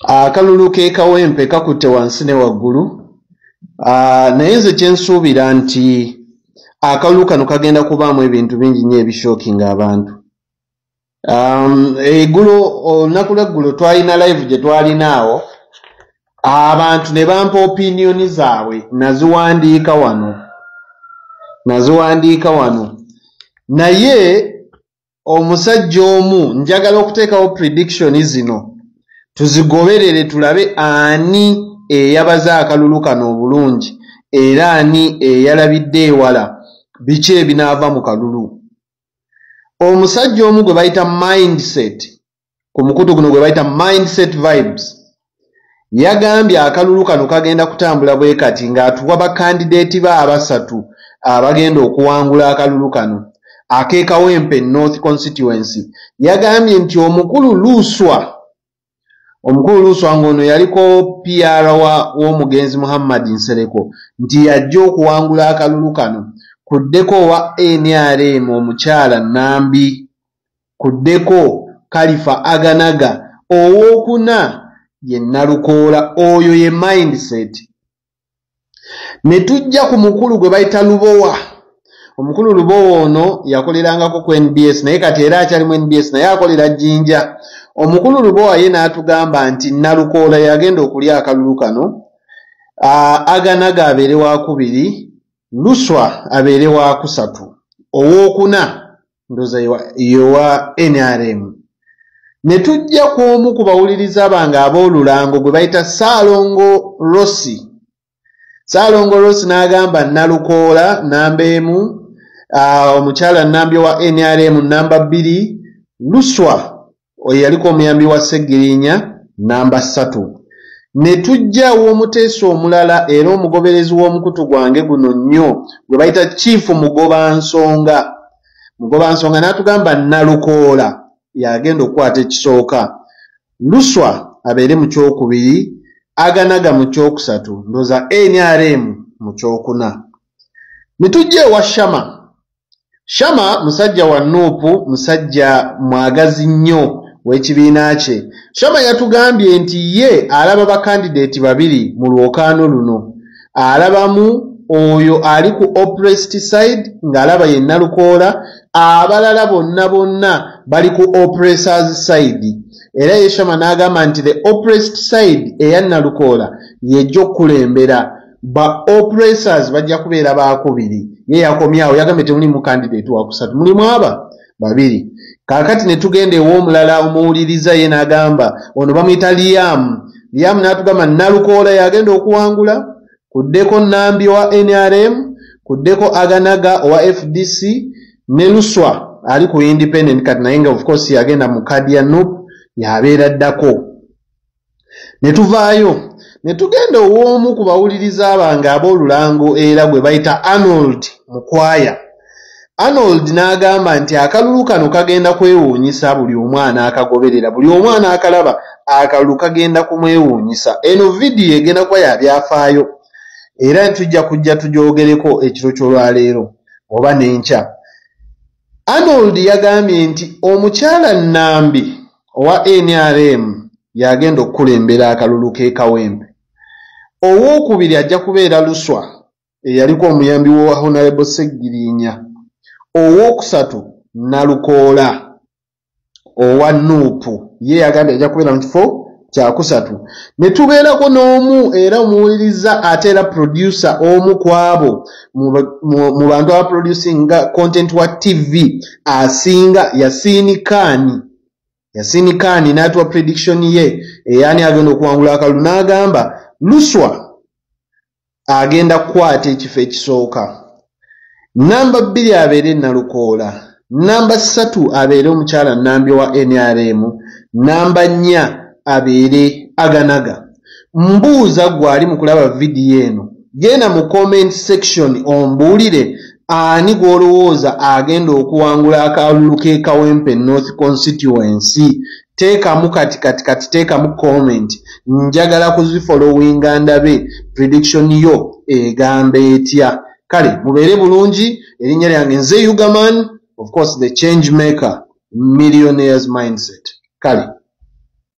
akalulu ke Kawempe kakutte wansi ne waggulu. Naye nze kye nsuubira nti akalulu kano kagenda kubaamu ebintu bingi nnyo ebishookinga abantu. Eggulo olunaku lw'eggulo twalina live gye twalinaawo, abantu ne bampa opinioni zaabwe naziwandiika wano. Naye omusajja omu njagala okuteekawo prediction zino tuzigoberere tulabe ani eyabaze akalulu kano obulungi era ani eyalabidde ewala biki ebinaava mu kalulu. Omusajja omu gwe bayita mindset, ku mukutu guno gwe bayita mindset vibes, yagambye akalulu kano kagenda kutambula bwe kati ng'atuwa bakandidate be abasatu abagenda okuwangula akalulu kano ak'e Kawempe North Constituency. Yagambye nti omukulu Luswa ng'ono yaliko PR w'omugenzi Muhammad Nsereko nti yajja okuwangula akalulu kano. Kuddeko owa NRM omukyala Nambi, kuddeko Kalifa Aganaga, owookuna ye Nalukoola, oyo ye mindset. Ne tujja ku mukulu gwe bayita Lubowa. Omukulu Lubowa ono yakolerangako ku NBS naye kati era akyali mu NBS naye akolera Jjinja. Omukulu Lubowa ye n'atugamba nti Nalukoola yagenda okulya akalulu kano, Aganaga abeere wa kubiri, Luswa abeere wa kusatu, owookuna ndoza yowa NRM. Ne tujja ku omu ku bawuliriza bange ab'olulango gwe bayita Saalongo Rossi. Saalongo Rossi n'agamba Nalukoola namba emu, omukyala Nambi wa NRM namba 2, Luswa oyo yaliko omuyambi wa Sseggirinya namba 3. Ne tujja w'omuteesa omulala era omugoberezi w'omukutu gwange guno nnyo gwe bayita Chief Mugobansonga n'atugamba Nalukoola yagenda okukwata ekisooka, Luswa abeere mu kyokubiri, Aganaga mu kyokusatu, ndoza NRM mu kyokuna. Ne tujja ewa Shama musajja wa Nuupu, musajja mwagazi nnyo w'ekibiina kye. Shama yatugambye nti ye alaba bakandidate babiri mu lwokaano luno. Alabamu oyo ali ku oppressed side ng'alaba ye Nalukoola, abalala bonna bali ku oppressors side. Era ye Shama n'agamba nti the oppressed side eya Nalukoola yejja okukulembera, ba oppressors bajja kubeera baakubiri. Ye yakomyawo yagambye temuli mu candidate wa kusatu, mulimu aba babiri. Kaakati ne tugenda ew'omulala omuwuliriza ye n'agamba ono bamuyita Liam n'atugamba Nalukoola yagenda okuwangula, kuddeko Nambi wa NRM, kuddeko Aganaga owa FDC ne Luswa ali ku independent kati naye nga of course yagenda mu kadi ya Nuupu yabeera ddako. Ne tuvaayo ne tugenda ow'omu ku bawuliriza bange ab'olulango era gwe bayita Arnold Mukwaya. Arnold n'agamba nti akalulu kano kagenda kwewuunyisa buli omwana akagoberera, buli omwana akalaba akalulu kagenda kumwewuunyisa. Eno vidiyo egenda kuba ya byafaayo era tujja kujja tugyogereko ekiro ky'olwaleero oba n'enkya. Arnold yagambye nti omukyala Nambi owa NRM yagenda okukulembera akalulu k'e Kawempe. Owookubiri ajja kubeera Luswa eyaliko omuyambi wa Honorable Sseggirinya. Owookusatu Nalukoola owa Nuupu ye yagambye ajja kubeera mu kifo kyakusatu. Ne tubeerako n'omu era omuwuliriza ate era producer omu ku abo mu bantu abaproducinga content wa TV asinga Yasini Kani n'atuwa prediction ye eyani agenda okuwangula akalulu n'agamba Luswa agenda kukwata ekifo ekisooka. Namba 2 abeere Nalukoola, namba 3 abeere omukyala Nambi wa NRM, namba 4 abeere Aganaga. Mbuuza gwali mu kulaba vidiyo eno, genda mu comment section ombuulire ani gw'olowooza agenda okuwangula akalulu k'e Kawempe North Constituency. Teekamu kati teekamu comment, njagala kuzifollowinga ndabe prediction yo egamba etya. Kale mubeere bulungi. Erinnya lyange nze Yugaman, of course the change maker, millionaires mindset. Kale